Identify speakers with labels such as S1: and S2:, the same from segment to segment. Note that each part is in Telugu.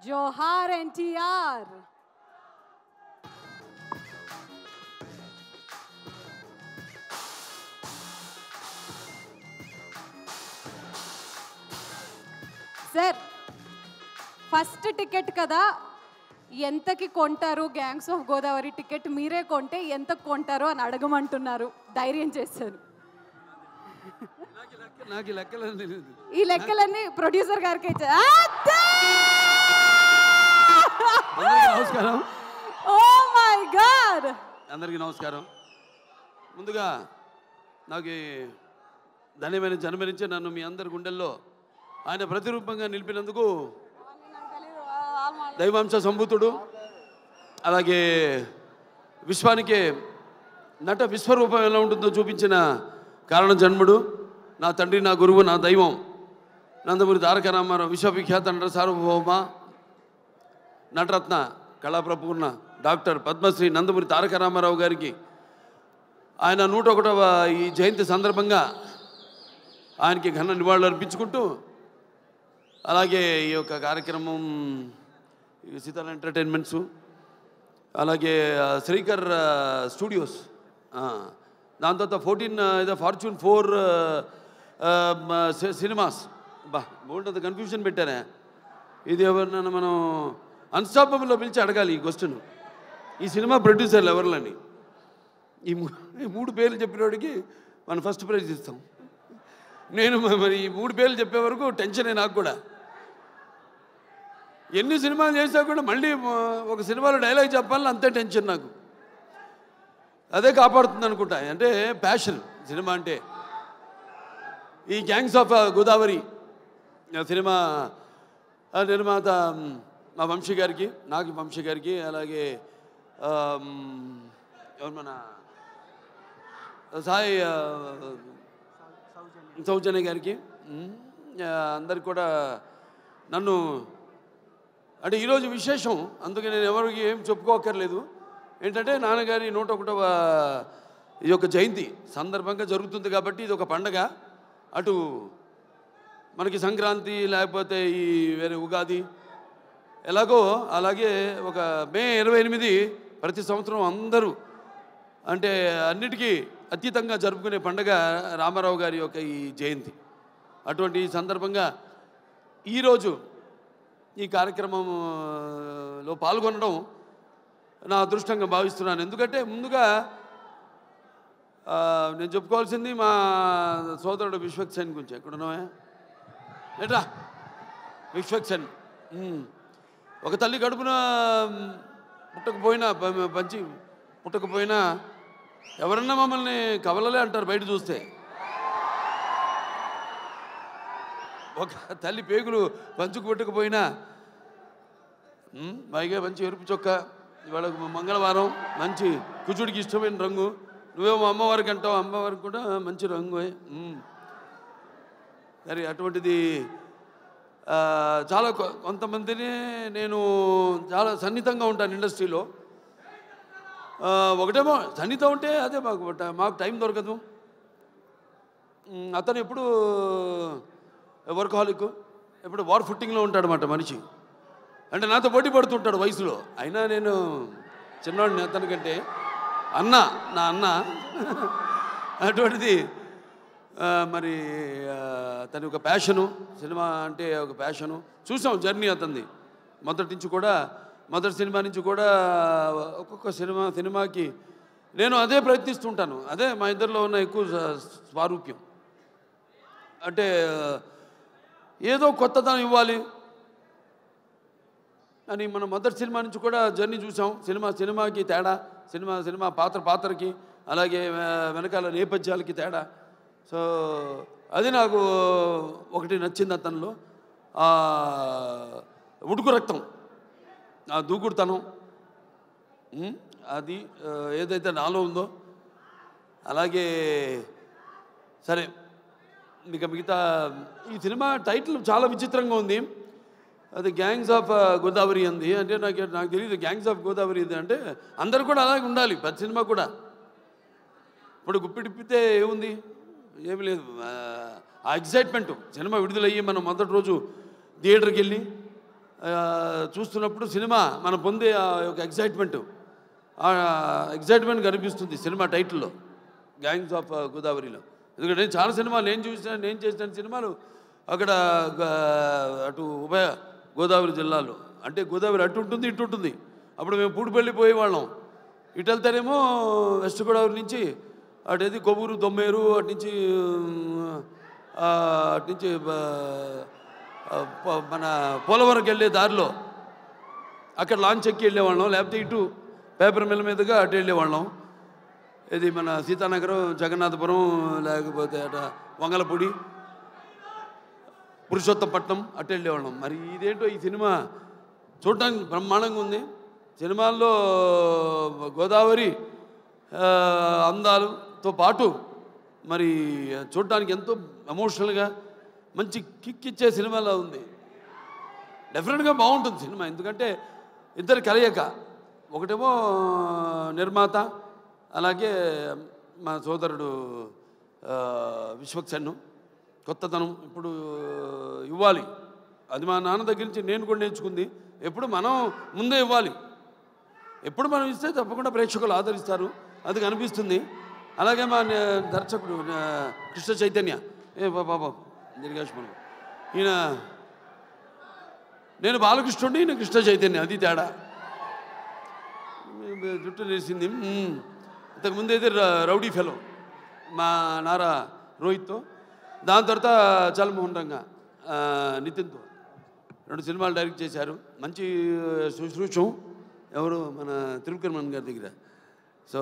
S1: జోహార్ ఎన్టీఆర్. సార్, ఫస్ట్ టికెట్ కదా, ఎంతకి కొంటారు? గ్యాంగ్స్ ఆఫ్ గోదావరి టికెట్ మీరే కొంటే ఎంత కొంటారు అని అడగమంటున్నారు. ధైర్యం చేశారు. ఈ లెక్కలన్నీ ప్రొడ్యూసర్ గారికి
S2: నమస్కారం.
S1: ఓ మై గాడ్,
S2: అందరికీ నమస్కారం. ముందుగా నాకు ధన్యమైన జన్మనించి నన్ను మీ అందరి గుండెల్లో ఆయన ప్రతిరూపంగా నిలిపినందుకు దైవాంశ సంభూతుడు, అలాగే విశ్వానికే నట విశ్వరూపం ఎలా ఉంటుందో చూపించిన కారణ జన్ముడు, నా తండ్రి, నా గురువు, నా దైవం నందమూరి తారక రామారావు, విశ్వవిఖ్యాత నట సార్వభౌమ నటరత్న కళాప్రపూర్ణ డాక్టర్ పద్మశ్రీ నందమూరి తారక రామారావు గారికి ఆయన 101వ ఈ జయంతి సందర్భంగా ఆయనకి ఘన నివాళులు అర్పించుకుంటూ, అలాగే ఈ యొక్క కార్యక్రమం సీతాల ఎంటర్టైన్మెంట్స్, అలాగే శ్రీకర్ స్టూడియోస్, దాని తర్వాత 14 ఫార్చ్యూన్ 4 సినిమాస్, బా బోల్డ్ కన్ఫ్యూజన్ పెట్టారా. ఇది ఎవరినైనా మనం అన్స్టాపబుల్లో పిలిచి అడగాలి ఈ క్వశ్చన్. ఈ సినిమా ప్రొడ్యూసర్లు ఎవరిని? ఈ 3 పేర్లు చెప్పినోడికి మనం ఫస్ట్ ప్రైజ్ ఇస్తాం. నేను మరి ఈ 3 పేర్లు చెప్పే వరకు టెన్షనే నాకు కూడా. ఎన్ని సినిమాలు చేసినా కూడా మళ్ళీ ఒక సినిమాలో డైలాగ్ చెప్పాలని అంతే టెన్షన్ నాకు. అదే కాపాడుతుంది అనుకుంటా. అంటే ప్యాషన్ సినిమా అంటే. ఈ గ్యాంగ్స్ ఆఫ్ గోదావరి సినిమా నిర్మాత మా వంశీ గారికి, నాకు వంశీ గారికి, అలాగే ఎవరు మన సాయి సౌజన్య గారికి, అందరికి కూడా నన్ను అంటే ఈరోజు విశేషం. అందుకే నేను ఎవరికి ఏం చెప్పుకోకర్లేదు. ఏంటంటే నాన్నగారి 101వ ఈ యొక్క జయంతి సందర్భంగా జరుగుతుంది కాబట్టి ఇది ఒక పండగ. అటు మనకి సంక్రాంతి, లేకపోతే ఈ వేరే ఉగాది ఎలాగో అలాగే ఒక మే 28 ప్రతి సంవత్సరం అందరూ అంటే అన్నిటికీ అతీతంగా జరుపుకునే పండగ రామారావు గారి యొక్క ఈ జయంతి. అటువంటి సందర్భంగా ఈరోజు ఈ కార్యక్రమంలో పాల్గొనడం నా అదృష్టంగా భావిస్తున్నాను. ఎందుకంటే ముందుగా నేను చెప్పుకోవాల్సింది మా సోదరుడు విశ్వక్సేన్ గురించి. ఎక్కడున్నావా ఏట్రా విశ్వక్సేన్. ఒక తల్లి కడుపున పుట్టకపోయినా ఎవరన్నా మమ్మల్ని కవలలే అంటారు బయట చూస్తే. ఒక తల్లి పేగులు పంచుకు పుట్టకపోయినా పైగా మంచి ఎరుపు చొక్క, ఇవాళ మంగళవారం మంచి కుజుడికి ఇష్టమైన రంగు, నువ్వేమో అమ్మవారికి అంటావు, అమ్మవారికి కూడా మంచి రంగు. సరే, అటువంటిది చాలా కొంతమందిని నేను చాలా సన్నిహితంగా ఉంటాను ఇండస్ట్రీలో. ఒకటేమో సన్నిహితం ఉంటే అదే మాకు టైం దొరకదు. అతను ఎప్పుడు వర్కహాలిక్, ఎప్పుడు వార్ ఫుట్టింగ్లో ఉంటాడనమాట మనిషి. అంటే నాతో పోటీ పడుతుంటాడు వయసులో. అయినా నేను చిన్నవాడిని అతనికంటే. నా అన్న అటువంటిది. మరి తన ఒక ప్యాషను, సినిమా అంటే ఒక ప్యాషను. చూసాం జర్నీ అతనిది. మొదటి సినిమా నుంచి కూడా ఒక్కొక్క సినిమాకి నేను అదే ప్రయత్నిస్తుంటాను. అదే మా ఇద్దరిలో ఉన్న ఎక్కువ స్వారూప్యం. అంటే ఏదో కొత్తదనం ఇవ్వాలి అని మనం మొదటి సినిమా నుంచి కూడా జర్నీ చూసాం. సినిమాకి తేడా, సినిమా పాత్రకి, అలాగే వెనకాల నేపథ్యాలకి తేడా. సో అది నాకు ఒకటి నచ్చింది అతనిలో. ఉడుకు రక్తం, ఆ దూకుడుతనం, అది ఏదైతే నాలో ఉందో. అలాగే సరే, మిగతా ఈ సినిమా టైటిల్ చాలా విచిత్రంగా ఉంది. అది గ్యాంగ్స్ ఆఫ్ గోదావరి అంది. అంటే నాకు తెలియదు గ్యాంగ్స్ ఆఫ్ గోదావరి ఇది అంటే. అందరు కూడా అలాగే ఉండాలి ప్రతి సినిమా కూడా. ఇప్పుడు గుప్పిడిప్పితే ఏముంది, ఏమి లేదు. ఆ ఎగ్జైట్మెంటు సినిమా విడుదలయ్యి మనం మొదటి రోజు థియేటర్కి వెళ్ళి చూస్తున్నప్పుడు సినిమా మనం పొందే ఒక ఎగ్జైట్మెంట్ కనిపిస్తుంది సినిమా టైటిల్లో, గ్యాంగ్స్ ఆఫ్ గోదావరిలో. ఎందుకంటే చాలా సినిమాలు నేను చేసిన సినిమాలు అక్కడ అటు ఉభయ గోదావరి జిల్లాలో, అంటే గోదావరి అటు ఉంటుంది ఇటు ఉంటుంది. అప్పుడు మేము పూడిపల్లి పోయేవాళ్ళం, ఇటు వెళ్తేనేమో వెస్ట్ గోదావరి నుంచి అటేది కొవ్వూరు దొమ్మేరు అటు నుంచి మన పోలవరంకి వెళ్ళే దారిలో అక్కడ లాంచ్ ఎక్కి వెళ్ళేవాళ్ళం, లేకపోతే ఇటు పేపర్ మిల్ మీదుగా అటు వెళ్ళేవాళ్ళం. ఇది మన సీతానగరం, జగన్నాథపురం, లేకపోతే అట వంగలపూడి, పురుషోత్తపట్నం అటు వెళ్ళేవాళ్ళం. మరి ఇదేంటో ఈ సినిమా చూడటానికి బ్రహ్మాండంగా ఉంది. సినిమాల్లో గోదావరి అందాలతో పాటు మరి చూడటానికి ఎంతో ఎమోషనల్గా మంచి కిక్ ఇచ్చే సినిమాలో ఉంది. డెఫినెట్గా బాగుంటుంది సినిమా, ఎందుకంటే ఇద్దరు కలయిక, ఒకటేమో నిర్మాత, అలాగే మా సోదరుడు విశ్వక్సేన్. కొత్తతనం ఇప్పుడు ఇవ్వాలి, అది మా నాన్న దగ్గర నుంచి నేను కూడా నేర్చుకుంది. ఎప్పుడు మనం ముందే ఇవ్వాలి, ఎప్పుడు మనం ఇస్తే తప్పకుండా ప్రేక్షకులు ఆదరిస్తారు, అది కనిపిస్తుంది. అలాగే మా దర్శకుడు కృష్ణ చైతన్య, బాబా దీర్ఘాష్మను, ఈయన నేను బాలకృష్ణుడి, ఈయన కృష్ణ చైతన్య, అది తేడా. జుట్టు నేసింది. ఇంతకుముందు అయితే రౌడీ ఫెలో మా నారా రోహిత్తో, దాని తర్వాత చల్మోహన్ రంగా నితిన్తో 2 సినిమాలు డైరెక్ట్ చేశారు. మంచి శుశ్రూషం ఎవరు మన త్రివిక్రమన్ గారి దగ్గర. సో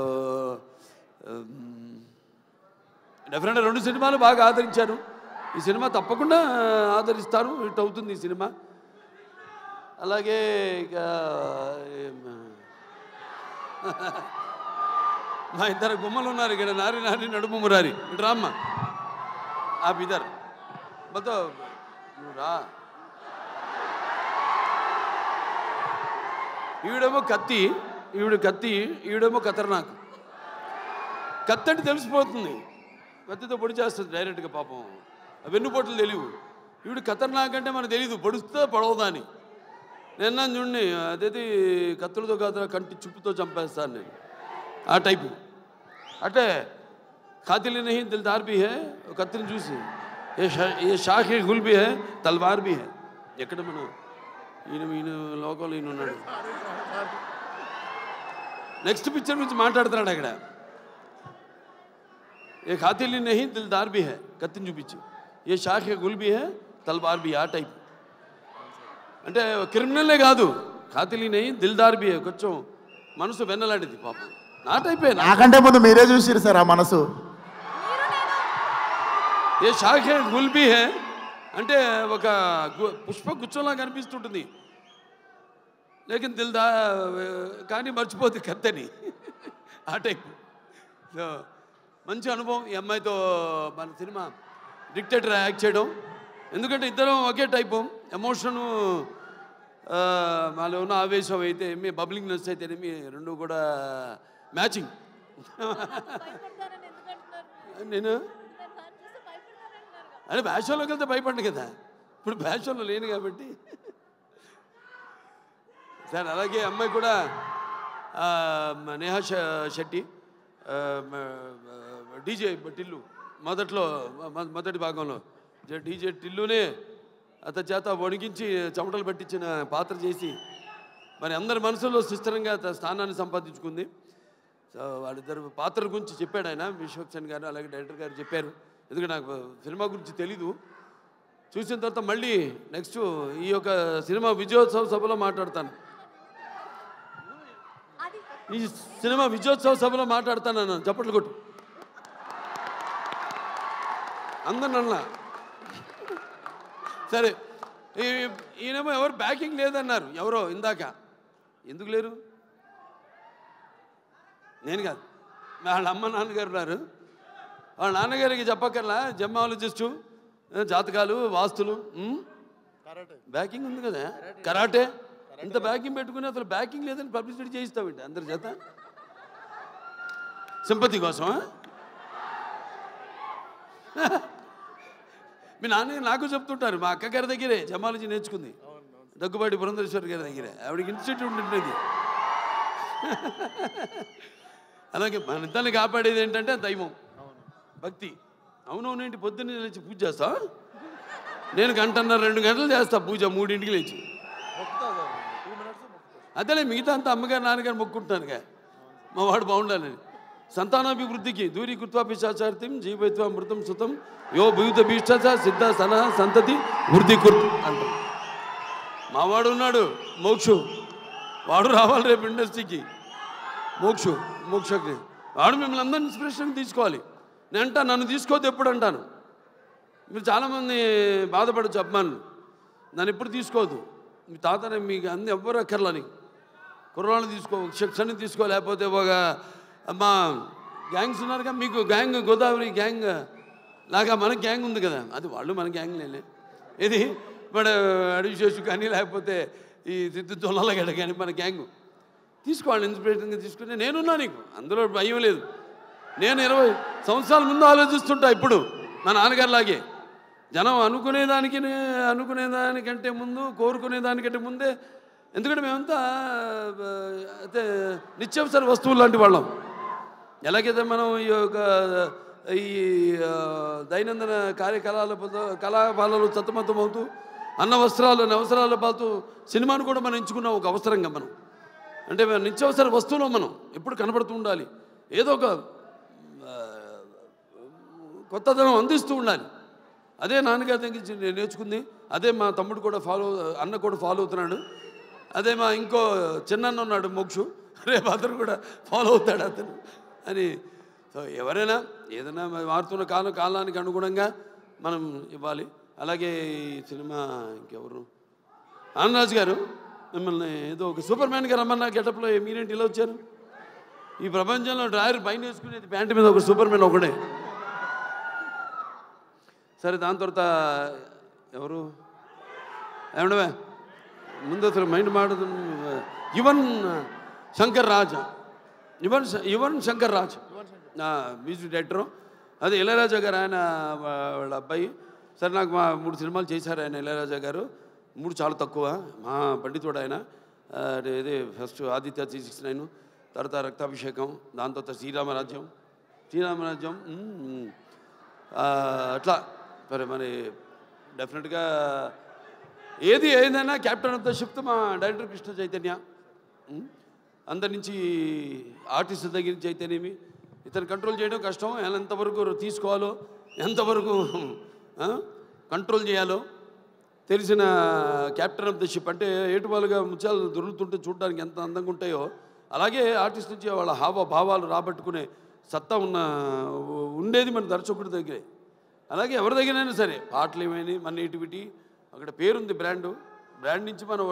S2: డెఫినెట్గా 2 సినిమాలు బాగా ఆదరించారు. ఈ సినిమా తప్పకుండా ఆదరిస్తారు, హిట్ అవుతుంది ఈ సినిమా. అలాగే ఇక మా ఇద్దరు గుమ్మలు ఉన్నారు ఇక్కడ, నారి నారి నడుము మురారి, ఇటు రామ్మ आप इधर बताओ రా. ఈవిడేమో కత్తి, ఈవిడేమో ఖతర్నాక్. కత్తి అంటే తెలిసిపోతుంది, కత్తితో పొడి చేస్తుంది డైరెక్ట్గా, పాపం వెన్నుపోట్లు తెలియవు. ఈవిడ ఖతర్నాక్ అంటే మనకు తెలియదు, పొడుస్తుందో పొడవదా అని. నిన్న చూడండి, అదేది కత్తులతో కాదు కంటి చుప్పుతో చంపేస్తాను నేను, ఆ టైపు. అంటే ఖాతిల్ నహీ దిల్దార్ భీ హై, కత్తిని చూసి ఏ షాఖ్ ఏ గుల్ భీ హై, తల్వార్ భీ హై. ఎక్కడ మనం ఈయన లోకంలో ఈయన ఉన్నాడు. నెక్స్ట్ పిక్చర్ గురించి మాట్లాడుతున్నాడు అక్కడ. ఏ ఖాతిల్ నహీ దిల్దార్ భీ హై, కత్తిని చూపించి ఏ షాఖ్ ఏ గుల్ భీ హై, తల్వార్ భీ, ఆ టైప్. అంటే క్రిమినల్లే కాదు, ఖాతిల్ నహీ దిల్దార్ భీ హై, కొంచెం మనసు వెన్నలాంటిది పాపం, నా టైపే.
S3: నాకంటే ముందు మీరే చూసిరు సార్ ఆ మనసు.
S2: ఏ షాఖే గుల్బీ హే అంటే ఒక పుష్ప గుచ్చంలా కనిపిస్తుంటుంది, లేకిన్ దిల్దా కానీ మర్చిపోతుంది కత్తని, ఆ టైప్. సో మంచి అనుభవం ఈ అమ్మాయితో మన సినిమా డిక్టేటర్ యాక్ట్ చేయడం. ఎందుకంటే ఇద్దరం ఒకే టైపు, ఎమోషను మాలో ఉన్న ఆవేశం అయితే మీ బబ్లింగ్నెస్ అయితేనేమి, రెండు కూడా మ్యాచింగ్. నేను అంటే బ్యాషోలోకి వెళ్తే భయపడ్డా కదా, ఇప్పుడు బ్యాషోలో లేను కాబట్టి. సార్ అలాగే అమ్మాయి కూడా నేహా శెట్టి, డీజే టిల్లు, మొదటి భాగంలో డీజే టిల్లునే అతని చేత వణికించి చెమటలు పట్టించిన పాత్ర చేసి మరి అందరి మనసులో సుస్థిరంగా స్థానాన్ని సంపాదించుకుంది. సో వాళ్ళిద్దరు పాత్ర గురించి చెప్పాడు ఆయన, విశ్వక్సేన్ గారు అలాగే డైరెక్టర్ గారు చెప్పారు. ఎందుకంటే నాకు సినిమా గురించి తెలీదు, చూసిన తర్వాత మళ్ళీ నెక్స్ట్ ఈ యొక్క సినిమా విజయోత్సవ సభలో మాట్లాడతాను, ఈ సినిమా విజయోత్సవ సభలో మాట్లాడతాను అన్నాను. చప్పట్లు కొట్టు అందరినన్నా. సరే, ఈయనేమో ఎవరు బ్యాకింగ్ లేదన్నారు, ఎవరో ఇందాక. ఎందుకు లేరు? నేను కాదు, వాళ్ళ అమ్మ నాన్నగారు ఉన్నారు. వాళ్ళ నాన్నగారికి చెప్పక్కర్లా, జెమాలజిస్టు, జాతకాలు, వాస్తులు, బ్యాకింగ్ ఉంది కదా, కరాటే. ఇంత బ్యాకింగ్ పెట్టుకుని అసలు బ్యాకింగ్ లేదని పబ్లిసిటీ చేయిస్తామండి అందరి చేత, సింపతి కోసమా? మీ నాన్న నాకు చెప్తుంటారు, మా అక్కగారి దగ్గరే జమాలజీ నేర్చుకుంది. దగ్గుబాటి పురంధేశ్వరి గారి దగ్గర ఆవిడకి ఇన్స్టిట్యూట్ ఉండేది. అలాగే మన ఇద్దరిని కాపాడేది ఏంటంటే దైవం, భక్తి. అవునవునేంటి పొద్దున్నే లేచి పూజ చేస్తా, నేను 1.5-2 గంటలు చేస్తా పూజ, 3ంటికి లేచి. అదేలే మిగతా అంతా అమ్మగారు నాన్నగారు మొక్కుంటున్నానుగా మా వాడు బాగుండాలని. సంతానాభివృద్ధికి దూరీకృత్వా పిశాచార్తిం జీవైత్వ మృతం సుతం యో భూత భీష్ట సిద్ధ సన సంతతి వృద్ధి కుర్త్ అంటారు. మావాడు ఉన్నాడు మోక్షు, వాడు రావాలి రేపు ఇండస్ట్రీకి. మోక్షకి వాడు మిమ్మల్ని అందరినీ ఇన్స్పిరేషన్ తీసుకోవాలి. నేను అంటా నన్ను తీసుకోవద్దు ఎప్పుడు అంటాను. మీరు చాలామంది బాధపడచ్చు అభిమానులు, నన్ను ఎప్పుడు తీసుకోవద్దు. మీ తాతనే మీకు అన్ని ఎవ్వరు అక్కర్లని కుర్రాళ్ళు తీసుకో, శిక్షణ తీసుకో, లేకపోతే ఒక మా గ్యాంగ్స్ ఉన్నారుగా మీకు, గ్యాంగ్ గోదావరి గ్యాంగ్ లాగా మన గ్యాంగ్ ఉంది కదా, అది వాళ్ళు మన గ్యాంగ్ లేలే. ఇది మన అడివిశేషు కానీ లేకపోతే ఈ సిద్ధు తొల్లగడ కానీ మన గ్యాంగ్ తీసుకోవాలి. ఇన్స్పిరేషన్గా తీసుకుంటే నేనున్నా, నీకు అందులో భయం లేదు. నేను 20 సంవత్సరాల ముందు ఆలోచిస్తుంటా. ఇప్పుడు మా నాన్నగారిలాగే జనం అనుకునేదానికంటే ముందు, కోరుకునేదానికంటే ముందే. ఎందుకంటే మేమంతా అయితే నిత్యావసర వస్తువులు లాంటి వాళ్ళం. ఎలాగైతే మనం ఈ దైనందిన కళాపాలలో సతమతమవుతూ అన్న అవసరాల పాతూ సినిమాను కూడా మనం ఎంచుకున్నాం ఒక అవసరంగా. మనం అంటే నిత్యావసర వస్తువులో మనం ఎప్పుడు కనపడుతూ ఉండాలి, ఏదో ఒక కొత్తదనం అందిస్తూ ఉండాలి. అదే నాన్నగారి దగ్గర నేను నేర్చుకుంది, అదే మా తమ్ముడు కూడా అన్న కూడా ఫాలో అవుతున్నాడు. అదే మా ఇంకో చిన్న ఉన్నాడు మోక్షు, రేపు అతను కూడా ఫాలో అవుతాడు అతను అని. సో ఎవరైనా ఏదైనా మారుతున్న కాలానికి అనుగుణంగా మనం ఇవ్వాలి. అలాగే ఈ సినిమా ఇంకెవరు, ఆనందరాజు గారు మిమ్మల్ని ఏదో ఒక సూపర్ మ్యాన్గా రమ్మన్నా గెటప్లో మీరేంటి ఇలా వచ్చారు? ఈ ప్రపంచంలో డ్రాయర్ పైన వేసుకునేది ప్యాంటు మీద ఒక సూపర్ మ్యాన్ ఒకడే. సరే, దాని తర్వాత ఎవరు ఏమండవే ముందు అసలు మైండ్ మాడుతుంది. Yuvan Shankar Raja music director. అదే ఇళయరాజా గారు, ఆయన వాళ్ళ అబ్బాయి. సరే, నాకు మా 3 సినిమాలు చేశారు ఆయన ఇళయరాజా గారు. 3 చాలా తక్కువ, మా పండితుడు ఆయన. ఇదే ఫస్ట్ ఆదిత్య 369, తర్వాత రక్తాభిషేకం, దాని తర్వాత శ్రీరామరాజ్యం అట్లా. మరి డెఫినెట్గా ఏదైనా క్యాప్టెన్ ఆఫ్ ద షిప్ మా డైరెక్టర్ కృష్ణ చైతన్య. అందరి నుంచి ఆర్టిస్ట్ దగ్గర నుంచి అయితేనేమి ఇతను కంట్రోల్ చేయడం కష్టం. ఎంతవరకు తీసుకోవాలో, ఎంతవరకు కంట్రోల్ చేయాలో తెలిసిన క్యాప్టెన్ ఆఫ్ ద షిప్. అంటే ఏటువాలుగా ముత్యాలు దొరుకుతుంటే చూడడానికి ఎంత అందంగా ఉంటాయో, అలాగే ఆర్టిస్ట్ నుంచి వాళ్ళ హావభావాలు రాబట్టుకునే సత్తా ఉండేది మన దర్శకుడి దగ్గరే. అలాగే ఎవరి దగ్గరైనా సరే పాటలు ఏమైనా మన నేటివిటీ, అక్కడ పేరుంది, బ్రాండ్ నుంచి మనం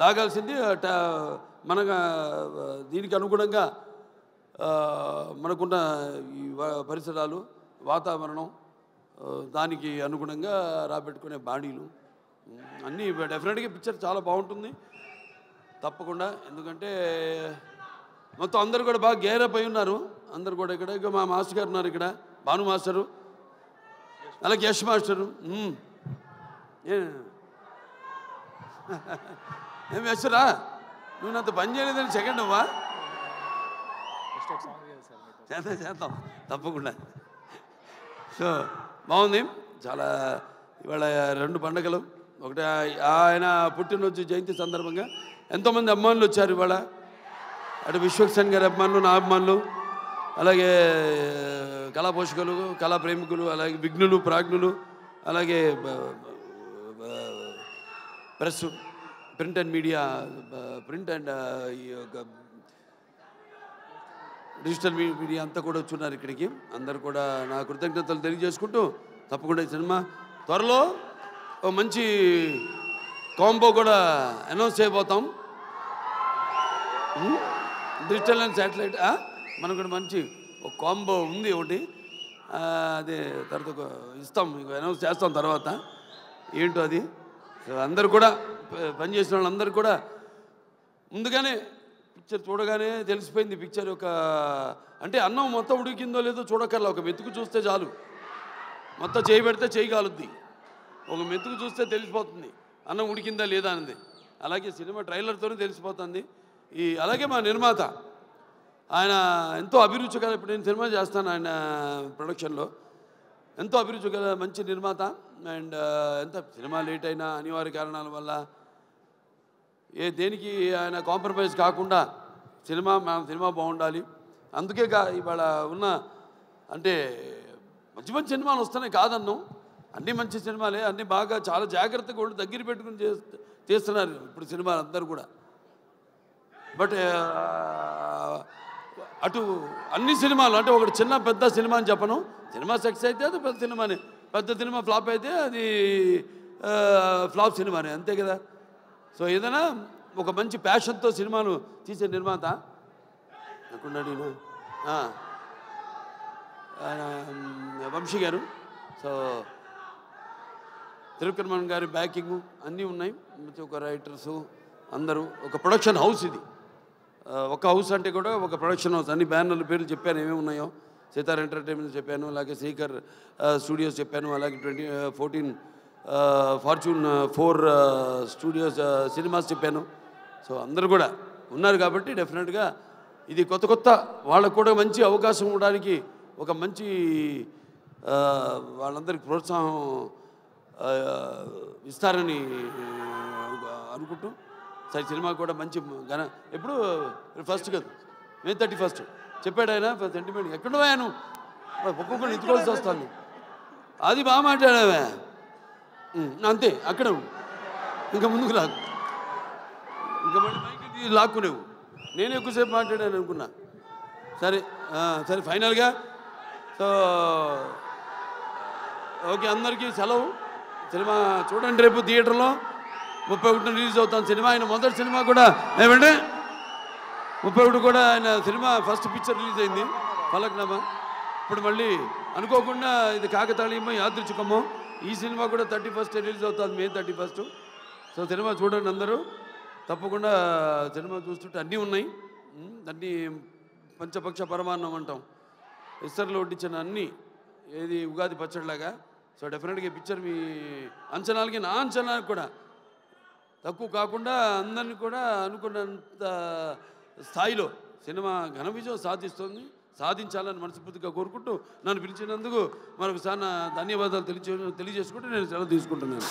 S2: లాగాల్సింది మన దీనికి అనుగుణంగా మనకున్న ఈ పరిసరాలు, వాతావరణం, దానికి అనుగుణంగా రాబెట్టుకునే బాడీలు అన్నీ డెఫినెట్గా పిక్చర్ చాలా బాగుంటుంది తప్పకుండా. ఎందుకంటే మొత్తం అందరూ కూడా బాగా గేరప్ అయి ఉన్నారు. అందరు కూడా ఇక్కడ మా మాస్టర్ గారు ఉన్నారు, ఇక్కడ భాను మాస్టరు, అలాగే యశ్ మాస్టరు. ఏం యశ్రా, నువ్వు నాతో పని చేయలేదని సెకండ్ అవ్వా? చేద్దాం తప్పకుండా. సో బాగుంది చాలా. ఇవాళ 2 పండుగలు, ఒకటి ఆయన పుట్టినరోజు జయంతి సందర్భంగా ఎంతోమంది అభిమానులు వచ్చారు ఇవాళ. అటు విశ్వక్సేన్ గారి అభిమానులు, నా అభిమానులు, అలాగే కళా పోషకులు, కళా ప్రేమికులు, అలాగే విఘ్నులు, ప్రాజ్ఞులు, అలాగే press, print and media, print and ఈ యొక్క డిజిటల్ మీడియా అంతా కూడా వచ్చున్నారు ఇక్కడికి. అందరు కూడా నా కృతజ్ఞతలు తెలియజేసుకుంటూ తప్పకుండా ఈ సినిమా త్వరలో ఒక మంచి కాంబో కూడా అనౌన్స్ చేయబోతాం. డిజిటల్ అండ్ శాటిలైట్ మనకు కూడా మంచి ఒక కాంబో ఉంది ఒకటి, అదే తర్వాత ఇస్తాం, మీకు అనౌన్స్ చేస్తాం తర్వాత ఏంటో అది. అందరు కూడా పనిచేసిన వాళ్ళందరూ కూడా ముందుగానే పిక్చర్ చూడగానే తెలిసిపోయింది. పిక్చర్ ఒక అంటే అన్నం మొత్తం ఉడికిందో లేదో చూడకల్లా, ఒక మెతుకు చూస్తే చాలు, మొత్తం చేయి పెడితే చేయి కాలుద్ది. ఒక మెతుకు చూస్తే తెలిసిపోతుంది అన్నం ఉడికిందా లేదా అనేది. అలాగే సినిమా ట్రైలర్తోనే తెలిసిపోతుంది. అలాగే మా నిర్మాత ఆయన ఎంతో అభిరుచి గల, ఇప్పుడు నేను సినిమా చేస్తాను ఆయన ప్రొడక్షన్లో, ఎంతో అభిరుచి గల మంచి నిర్మాత. అండ్ ఎంత సినిమా లేట్ అయినా అనివార్య కారణాల వల్ల దేనికి ఆయన కాంప్రమైజ్ కాకుండా సినిమా బాగుండాలి. అందుకే ఇవాళ ఉన్న అంటే మంచి మంచి సినిమాలు వస్తున్నాయి కాదన్నాం, అన్నీ మంచి సినిమాలే, అన్నీ బాగా చాలా జాగ్రత్తగా కూడా దగ్గర పెట్టుకుని చేస్తున్నారు ఇప్పుడు సినిమాలు అందరూ కూడా. బట్ అటు అన్ని సినిమాలు అంటే ఒకటి చిన్న పెద్ద సినిమా అని చెప్పను, సినిమా సక్సెస్ అయితే అది పెద్ద సినిమానే, పెద్ద సినిమా ఫ్లాప్ అయితే అది ఫ్లాప్ సినిమానే, అంతే కదా. సో ఏదైనా ఒక మంచి ప్యాషన్తో సినిమాను తీసే నిర్మాత అనుకున్నాడు వంశీ గారు. సో త్రివిక్రమన్ గారి బ్యాకింగ్ అన్నీ ఉన్నాయి, ఒక రైటర్సు అందరూ, ఒక ప్రొడక్షన్ హౌస్ ఇది. ఒక హౌస్ అంటే కూడా ఒక ప్రొడక్షన్ హౌస్. అన్ని బ్యానర్ల పేర్లు చెప్పాను ఏమేమి ఉన్నాయో, సితార్ ఎంటర్టైన్మెంట్ చెప్పాను, అలాగే శ్రీకర్ స్టూడియోస్ చెప్పాను, అలాగే 14 ఫార్చ్యూన్ 4 స్టూడియోస్ సినిమాస్ చెప్పాను. సో అందరూ కూడా ఉన్నారు కాబట్టి డెఫినెట్గా ఇది కొత్త వాళ్ళకు కూడా మంచి అవకాశం ఇవ్వడానికి ఒక మంచి వాళ్ళందరికీ ప్రోత్సాహం ఇస్తారని అనుకుంటూ సరే సినిమా కూడా మంచి ఎప్పుడు ఫస్ట్ కదా May 31 చెప్పాడు ఆయన సెంటిమెంట్. ఎక్కడో ఆయన ఒక్కొక్కరు ఎత్తుకోవాల్సి వస్తాను, అది బాగా మాట్లాడావే అంతే, అక్కడ ఇంకా ముందుకు లాగు, ఇంకా మళ్ళీ మైకి లాక్కునేవు. నేను ఎక్కువసేపు మాట్లాడాను అనుకున్నా. సరే సరే ఫైనల్గా సో ఓకే, అందరికీ సెలవు. సినిమా చూడండి, రేపు థియేటర్లో 31 రిలీజ్ అవుతాను సినిమా. ఆయన మొదటి సినిమా కూడా ఏమంటే 31 కూడా ఆయన సినిమా ఫస్ట్ పిక్చర్ రిలీజ్ అయింది ఫలక్నామా. ఇప్పుడు మళ్ళీ అనుకోకుండా ఇది కాకతాళీయమో యాదృచ్ఛికమో ఈ సినిమా కూడా 31 రిలీజ్ అవుతుంది, May 31. సో సినిమా చూడండి అందరూ తప్పకుండా. సినిమా చూస్తుంటే అన్నీ ఉన్నాయి, అన్నీ పంచపక్ష పరమాన్నం అంటాం, ఇస్తర్లో వడ్డించిన అన్నీ, ఏది ఉగాది పచ్చడిలాగా. సో డెఫినెట్గా ఈ పిక్చర్ మీ అంచనాలకి నా అంచనాలకు కూడా తక్కువ కాకుండా అందరినీ కూడా అనుకున్నంత స్థాయిలో సినిమా ఘన విజయం సాధించాలని మనస్ఫూర్తిగా కోరుకుంటూ నన్ను పిలిచినందుకు మరొకసారి ధన్యవాదాలు తెలియజేసుకుంటూ నేను సెలవు తీసుకుంటున్నాను.